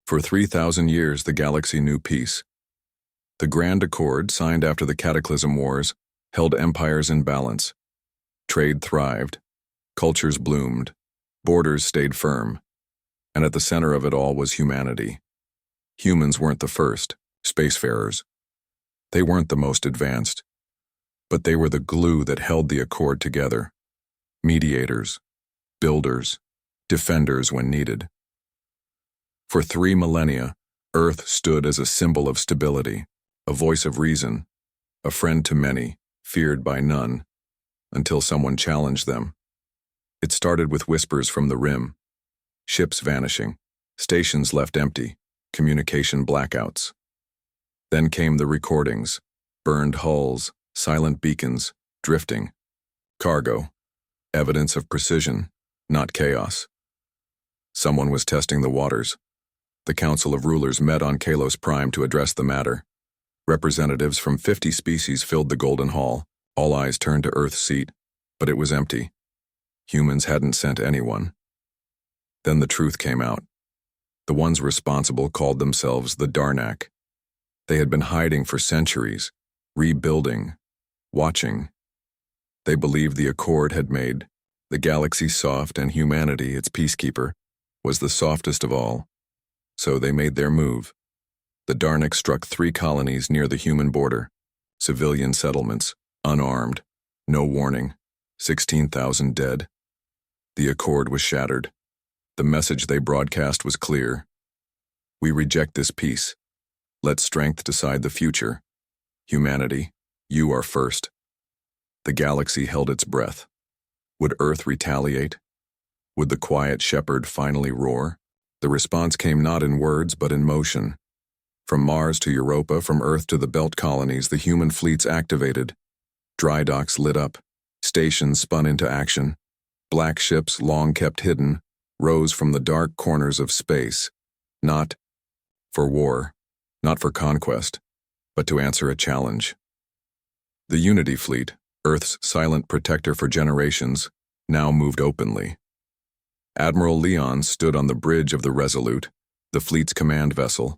For 3,000 years, the galaxy knew peace. The Grand Accord, signed after the Cataclysm Wars, held empires in balance. Trade thrived, cultures bloomed, borders stayed firm, and at the center of it all was humanity. Humans weren't the first, spacefarers. They weren't the most advanced, but they were the glue that held the Accord together. Mediators, builders, defenders when needed. For 3 millennia, Earth stood as a symbol of stability, a voice of reason, a friend to many, feared by none, until someone challenged them. It started with whispers from the rim, ships vanishing, stations left empty, communication blackouts. Then came the recordings, burned hulls, silent beacons, drifting. Cargo, evidence of precision, not chaos. Someone was testing the waters. The Council of Rulers met on Kalos Prime to address the matter. Representatives from 50 species filled the Golden Hall. All eyes turned to Earth's seat, but it was empty. Humans hadn't sent anyone. Then the truth came out. The ones responsible called themselves the Darnak. They had been hiding for centuries, rebuilding, watching. They believed the Accord had made the galaxy soft and humanity, its peacekeeper, was the softest of all. So they made their move. The Darnak struck 3 colonies near the human border, civilian settlements, unarmed, no warning, 16,000 dead. The Accord was shattered. The message they broadcast was clear. We reject this peace. Let strength decide the future. Humanity, you are first. The galaxy held its breath. Would Earth retaliate? Would the quiet shepherd finally roar? The response came not in words but in motion. From Mars to Europa, from Earth to the Belt colonies, the human fleets activated. Dry docks lit up. Stations spun into action. Black ships, long kept hidden, rose from the dark corners of space. Not for war, not for conquest, but to answer a challenge. The Unity Fleet, Earth's silent protector for generations, now moved openly. Admiral Leon stood on the bridge of the Resolute, the fleet's command vessel.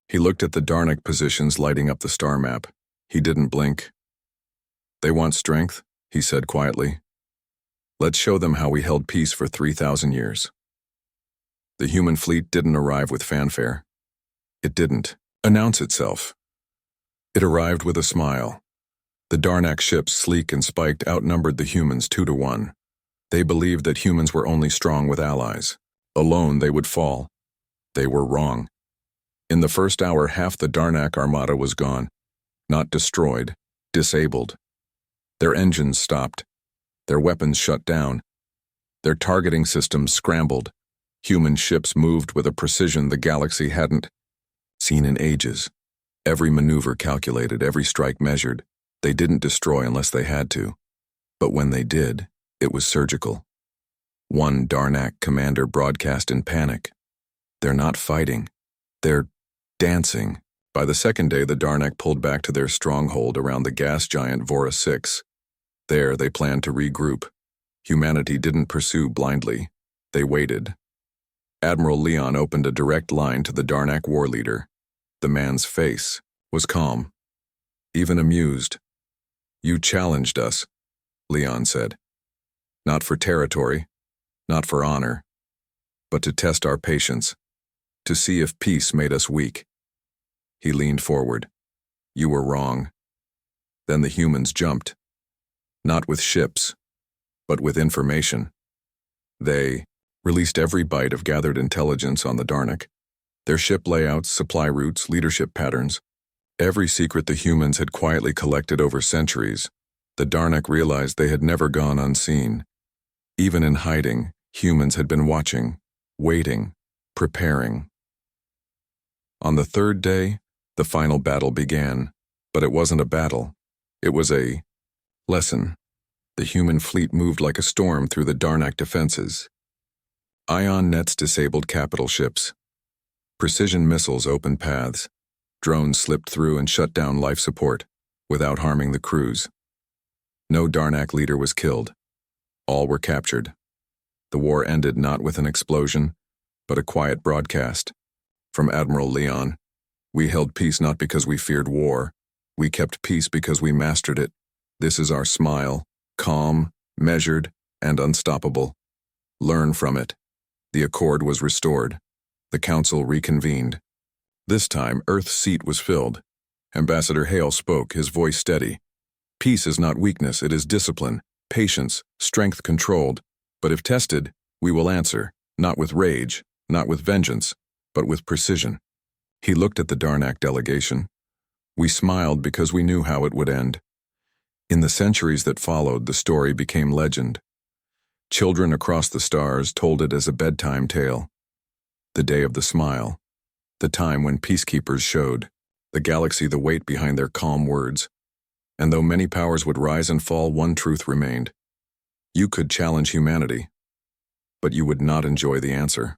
He looked at the Darnak positions lighting up the star map. He didn't blink. They want strength, he said quietly. Let's show them how we held peace for 3,000 years. The human fleet didn't arrive with fanfare. It didn't announce itself. It arrived with a smile. The Darnak ships, sleek and spiked, outnumbered the humans 2 to 1. They believed that humans were only strong with allies. Alone they would fall. They were wrong. In the first hour, half the Darnak armada was gone. Not destroyed, disabled. Their engines stopped. Their weapons shut down. Their targeting systems scrambled. Human ships moved with a precision the galaxy hadn't seen in ages. Every maneuver calculated, every strike measured. They didn't destroy unless they had to. But when they did, it was surgical. One Darnak commander broadcast in panic. They're not fighting. They're dancing. By the second day, the Darnak pulled back to their stronghold around the gas giant Vora 6. There, they planned to regroup. Humanity didn't pursue blindly. They waited. Admiral Leon opened a direct line to the Darnak war leader. The man's face was calm, even amused. You challenged us, Leon said. Not for territory, not for honor, but to test our patience, to see if peace made us weak. He leaned forward. You were wrong. Then the humans jumped. Not with ships, but with information. They released every byte of gathered intelligence on the Darnak. Their ship layouts, supply routes, leadership patterns. Every secret the humans had quietly collected over centuries. The Darnak realized they had never gone unseen. Even in hiding, humans had been watching, waiting, preparing. On the 3rd day, the final battle began, but it wasn't a battle. It was a lesson. The human fleet moved like a storm through the Darnak defenses. Ion nets disabled capital ships. Precision missiles opened paths. Drones slipped through and shut down life support, without harming the crews. No Darnak leader was killed. All were captured. The war ended not with an explosion, but a quiet broadcast. From Admiral Leon. We held peace not because we feared war. We kept peace because we mastered it. This is our smile, calm, measured, and unstoppable. Learn from it. The accord was restored. The council reconvened. This time, Earth's seat was filled. Ambassador Hale spoke, his voice steady. Peace is not weakness, it is discipline, patience, strength controlled. But if tested, we will answer, not with rage, not with vengeance, but with precision. He looked at the Darnak delegation. We smiled because we knew how it would end. In the centuries that followed, the story became legend. Children across the stars told it as a bedtime tale. The day of the smile. The time when peacekeepers showed the galaxy the weight behind their calm words. And though many powers would rise and fall, one truth remained. You could challenge humanity, but you would not enjoy the answer.